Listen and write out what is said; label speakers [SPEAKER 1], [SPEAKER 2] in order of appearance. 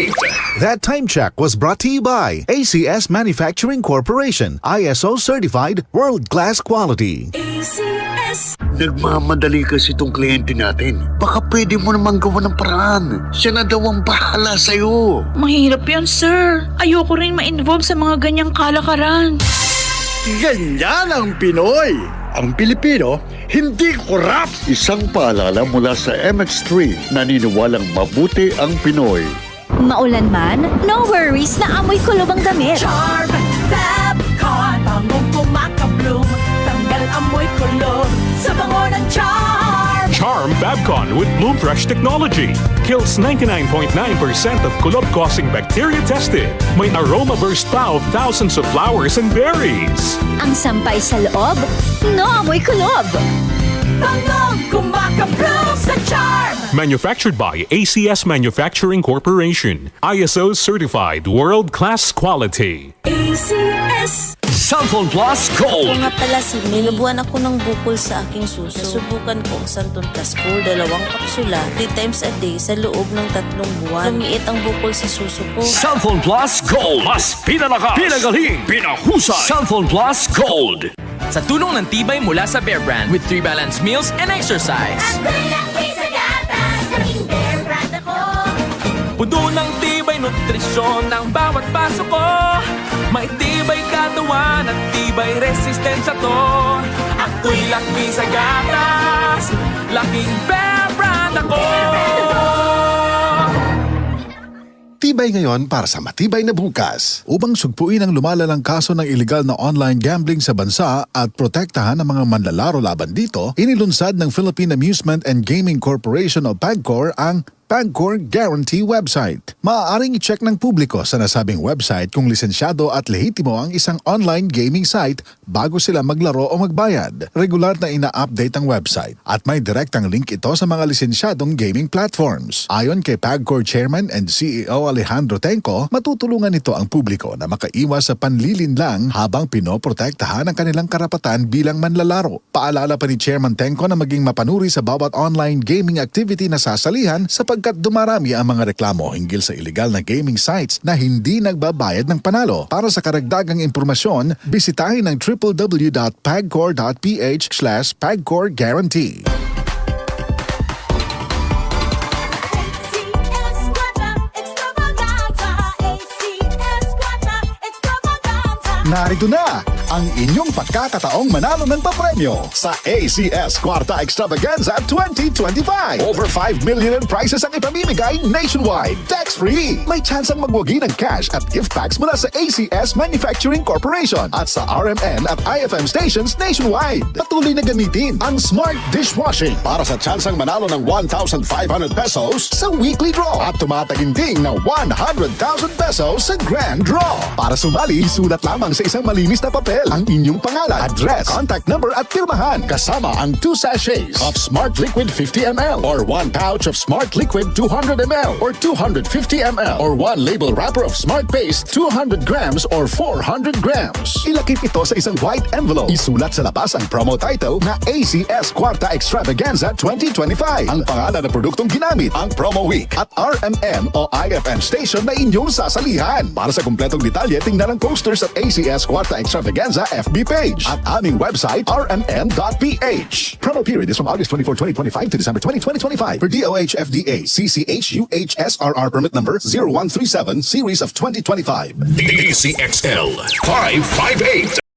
[SPEAKER 1] 558.
[SPEAKER 2] That time check was brought to you by ACS Manufacturing Corporation, ISO certified world-class quality.
[SPEAKER 3] ACS.
[SPEAKER 4] Nagmamadali kasi itong kliyente natin. Baka pwede mo namang gawa ng paraan. Siya na daw ang bahala sa'yo.
[SPEAKER 3] Mahirap yan, sir. Ayoko rin ma-involve sa mga ganyang kalakaran.
[SPEAKER 5] Ganyan ang Pinoy. Ang Pilipino, hindi korap.
[SPEAKER 4] Isang paalala mula sa MX3, naniniwalang mabuti ang Pinoy.
[SPEAKER 6] Maulan man, no worries na amoy kulob ang damit.
[SPEAKER 7] Charm Fabcon, bangong kumakabloom, tanggal amoy kulob sa bango ng Charm.
[SPEAKER 8] Charm Fabcon with Bloom Fresh technology kills 99.9% of kulob-causing bacteria tested. May aroma burst pa of thousands of flowers and berries.
[SPEAKER 6] Ang sampay sa loob, no amoy kulob.
[SPEAKER 7] Bangong kumakabloom sa Charm.
[SPEAKER 8] Manufactured by ACS Manufacturing Corporation. ISO certified world-class quality.
[SPEAKER 3] ACS.
[SPEAKER 1] Cellphone Plus Gold.
[SPEAKER 9] Nga pala si May, nabuhan ako ng bukol sa aking suso. Nasubukan ko ang Santon Plus Gold, 2 kapsula, 3 times a day sa loob ng 3 buwan. Lumiit ang bukol sa suso ko.
[SPEAKER 1] Cellphone Plus Gold. Mas pinalakas, pinagaling, pinahusay. Cellphone Plus Gold.
[SPEAKER 10] Sa tulong ng tibay mula sa Bear Brand with 3 balanced meals and exercise. Puno ng tibay nutrisyon ng bawat paso ko. May tibay katawan at tibay resistensya to. Ako'y laki sa gatas, laking Bear Brand ako.
[SPEAKER 2] Tibay ngayon para sa matibay na bukas. Upang sugpuin ang lumalalang kaso ng iligal na online gambling sa bansa at protektahan ang mga manlalaro laban dito, inilunsad ng Philippine Amusement and Gaming Corporation o PAGCOR ang PAGCOR Guarantee website. Maaaring i-check ng publiko sa nasabing website kung lisensyado at lehitimo ang isang online gaming site bago sila maglaro o magbayad. Regular na ina-update ang website at may direktang link ito sa mga lisensyadong gaming platforms. Ayon kay PAGCOR Chairman and CEO Alejandro Tenco, matutulungan nito ang publiko na makaiwas sa panlilinlang habang pinoprotektahan ang kanilang karapatan bilang manlalaro. Paalala pa ni Chairman Tenco na maging mapanuri sa bawat online gaming activity na sasalihan sapagkat dumarami ang mga reklamo hinggil sa illegal na gaming sites na hindi nagbabayad ng panalo. Para sa karagdagang impormasyon, bisitahin ang www.pagcor.ph/pagcorguarantee. Narito na ang inyong pagkakataong manalo ng papremyo sa ACS Kwarta Extravaganza 2025. Over 5 million in prizes ang ipamimigay nationwide. Tax-free. May chance ang magwagi ng cash at gift packs mula sa ACS Manufacturing Corporation at sa RMN at IFM stations nationwide. Patuloy na gamitin ang Smart Dishwashing para sa chance ang manalo ng 1,500 pesos sa weekly draw at tumataginting na 100,000 pesos sa grand draw. Para sumali, isulat lamang sa isang malinis na papel ang inyong pangalan, address, contact number at pirmahan kasama ang 2 sachets of Smart Liquid 50ml or 1 pouch of Smart Liquid 200ml or 250ml or 1 label wrapper of Smart Paste 200 grams or 400 grams. Ilakip ito sa isang white envelope. Isulat sa labas ang promo title na ACS Kwarta Extravaganza 2025. Ang pangalan ng produktong ginamit, ang promo week at RMN o IFM station na inyong sasalihan. Para sa kumpletong detalye, tingnan ang posters at ACS Kwarta Extravaganza FB page at aming website rmn.ph. Promo period is from August 24, 2025 to December 20, 2025 for DOH FDA CCH-UHSRR permit number 0137 series of 2025.
[SPEAKER 1] DCXL 558.